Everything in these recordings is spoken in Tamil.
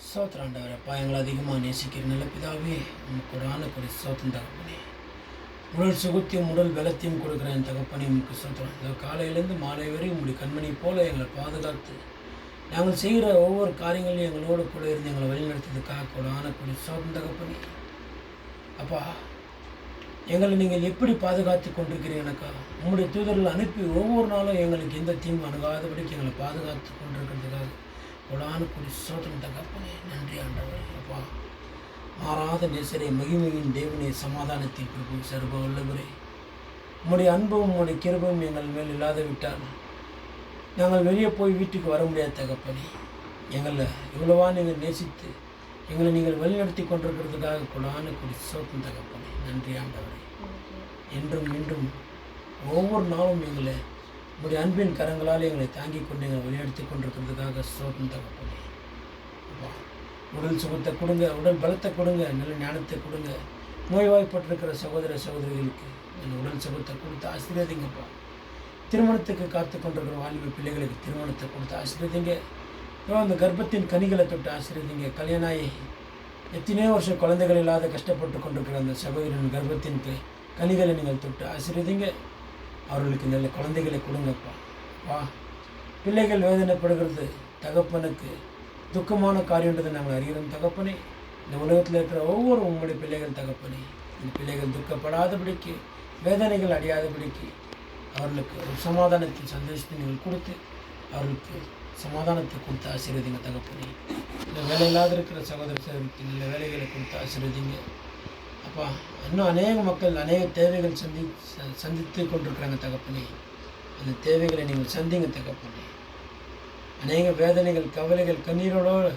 சோத்திராண்டவரப்பா எங்களை அதிகமாக நேசிக்கிற நல்ல பிதாவே உமக்கு கொடி சோத்திரம் தகப்பனே. உடல் சுகத்தையும் உடல் பலத்தையும் கொடுக்குற என் தகப்பனே உமக்கு சோத்திரம். இந்த காலையிலேருந்து மாலை வரை உங்களுடைய கண்மணி போல எங்களை பாதுகாத்து நாங்கள் செய்கிற ஒவ்வொரு காரியங்களையும் எங்களோடு கூட இருந்து எங்களை வழிநடத்துறதுக்காக கொடி சோத்திரம் தகப்பனே. அப்பா எங்களை நீங்கள் எப்படி பாதுகாத்து கொண்டிருக்கிறீங்கனாக்கா உங்களுடைய தூதர்கள் அனுப்பி ஒவ்வொரு நாளும் எங்களுக்கு எந்த தீங்கு அணுகாதபடிக்கு எங்களை பாதுகாத்து கொண்டிருக்கிறதுக்காக கொடி சோத்திரம் தகப்பனே. நன்றி ஆண்டவரே. அப்பா மாறாத நேசரே, மகிமையின் தேவனே, சமாதானத்தின் பிரபு, சர்வ வல்லவரே, உம்முடைய அன்பும் உம்முடைய கிருபையும் எங்கள் மேல் இல்லாத விட்டால் நாங்கள் வெளியே போய் வீட்டுக்கு வர முடியாத தகப்பனே. எங்களை இவ்வளவா நீங்கள் நேசித்து எங்களை நீங்கள் வழிநடத்தி கொண்டிருக்கிறதுக்காக கொடி சோத்திரம் தகப்பனே. நன்றி ஆண்டவரே. என்றும் இன்றும் ஒவ்வொரு நாளும் எங்களை உங்களுடைய அன்பின் கரங்களால் எங்களை தாங்கி கொண்டு எங்களை வழிநடத்தி கொண்டிருக்கிறதுக்காக சோத்திரம் தகப்பனே. உடல் சுகத்தை கொடுங்க, உடல் பலத்தை கொடுங்க, நல்ல ஞானத்தை கொடுங்க. நோய்வாய்ப்பட்டிருக்கிற சகோதர சகோதரிகளுக்கு உடல் சுகத்தை கொடுத்து ஆசீர்வதிங்கப்பா. திருமணத்துக்கு காத்து கொண்டிருக்கிற வாலிப பிள்ளைகளுக்கு திருமணத்தை கொடுத்து ஆசீர்வதிங்க. அந்த கர்ப்பத்தின் கனிகளை தொட்டு ஆசீர்வதிங்க. கல்யாணாயி எத்தனையோ வருஷம் குழந்தைகள் இல்லாத கஷ்டப்பட்டு கொண்டிருக்கிற அந்த சகோதரின் கர்ப்பத்தின் கனிகளை நீங்கள் தொட்டு ஆசீர்வதிங்க. அவர்களுக்கு நல்ல குழந்தைகளை கொடுங்கப்பா. பிள்ளைகள் வேதனைப்படுகிறது தகப்பனுக்கு துக்கமான காரியன்றதை நாங்கள் அறிகிறோம் தகப்பனே. இந்த உலகத்தில் இருக்கிற ஒவ்வொரு உங்களுடைய பிள்ளைகள் தகப்பனே, இந்த பிள்ளைகள் துக்கப்படாதபடிக்கு, வேதனைகள் அடையாதபடிக்கு அவர்களுக்கு ஒரு சமாதானத்தின் சந்தோஷத்தை நீங்கள் கொடுத்து அவர்களுக்கு சமாதானத்தை கொடுத்து ஆசீர்வதிங்க தகப்பனே. இந்த வேலை இல்லாத இருக்கிற சகோதரர்களுக்கு நல்ல வேலைகளை கொடுத்து ஆசீர்வதிங்க அப்பா. இன்னும் அநேக மக்கள் அநேக தேவைகள் சந்தித்து கொண்டிருக்கிறாங்க தகப்பனே. அந்த தேவைகளை நீங்கள் சந்திங்க தகப்பனே. அநேக வேதனைகள், கவலைகள், கண்ணீரோடு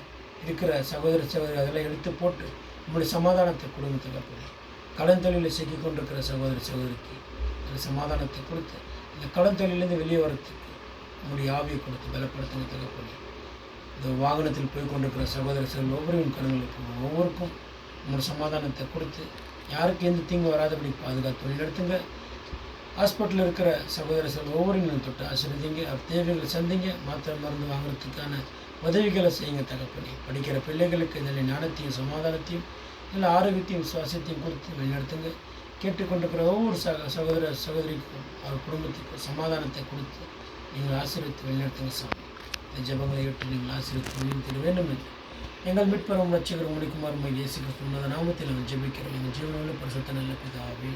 இருக்கிற சகோதர அதெல்லாம் எடுத்து போட்டு உங்களுடைய சமாதானத்தை கொடுங்க தகப்பனே. கடன் தொழிலில் சிக்கி கொண்டிருக்கிற சகோதர சகோதரிக்கு அந்த சமாதானத்தை கொடுத்து இந்த கடன் தொழிலேருந்து வெளியே வரத்துக்கு உங்களுடைய ஆவியை கொடுத்து பலப்படுத்துங்க தகப்பனே. இந்த வாகனத்தில் போய் கொண்டிருக்கிற சகோதர சகோதரி ஒவ்வொருவரும் கரங்களுக்கு ஒவ்வொருக்கும் உங்களோட சமாதானத்தை கொடுத்து யாருக்கு எந்த தீங்கு வராதபடி பாதுகாத்து வழிநடத்துங்க. ஹாஸ்பிட்டலில் இருக்கிற சகோதர ஒவ்வொருவரும் தொட்டு ஆசீர்வதிங்க. தேவைகளை சந்திங்க. மாத்திரை மருந்து வாங்குறதுக்கான உதவிகளை செய்யுங்க தகப்பனே. படிக்கிற பிள்ளைகளுக்கு நல்ல ஞானத்தையும் சமாதானத்தையும் நல்ல ஆரோக்கியத்தையும் சுவாசத்தையும் கொடுத்து வழிநடத்துங்க. கேட்டுக்கொண்டிருக்கிற ஒவ்வொரு சகோதர சகோதரிக்கும் அவர் குடும்பத்துக்கும் சமாதானத்தை கொடுத்து நீங்கள் ஆசீர்வதித்து வழிநடத்துங்க சாமி. இந்த ஜபங்களை விட்டு நீங்கள் ஆசீர்வதித்து வழிநடத்த வேண்டும் என்று எங்கள் மீட்பரும் ரட்சகரும் முடிக்குமாறும் இயேசு கிறிஸ்துவின் நாமத்தில் நாங்கள் ஜெபிக்கிறோம். எங்கள் ஜீவனுள்ள பரிசுத்த நல்ல பிதாவே,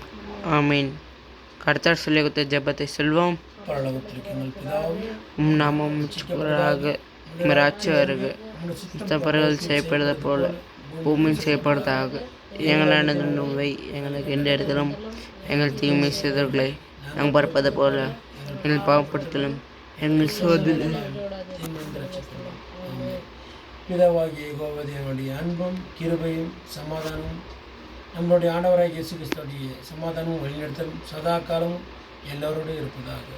ஆமீன். கர்த்தர் சொல்லிக் கொடுத்த ஜெபத்தை சொல்வோம். பரலோகத்திற்கு எங்கள் பிதாவே, உம் நாமம் உச்சரிக்கப்படுவதாக, உம் ராஜ்யம் வருக, பரவல் செய்யப்படுவது போல பூமியில் செய்யப்படுவதாக. எங்கள் உணவை எங்களுக்கு எந்த இடத்திலும் எங்கள் தீமை செய்தவர்களை நாங்கள் பார்ப்பது போல எங்கள் பாவப்படுத்தலும் எங்கள் சோதனை. பிதாவாகிய யெகோவாவுடைய அன்பும் கிருபையும் சமாதானமும் நம்மளுடைய ஆண்டவராகிய இயேசு கிறிஸ்துவுடைய சமாதானமும் வழிநடத்தலும் சதா காலமும் எல்லோரோடும் இருப்பதாக.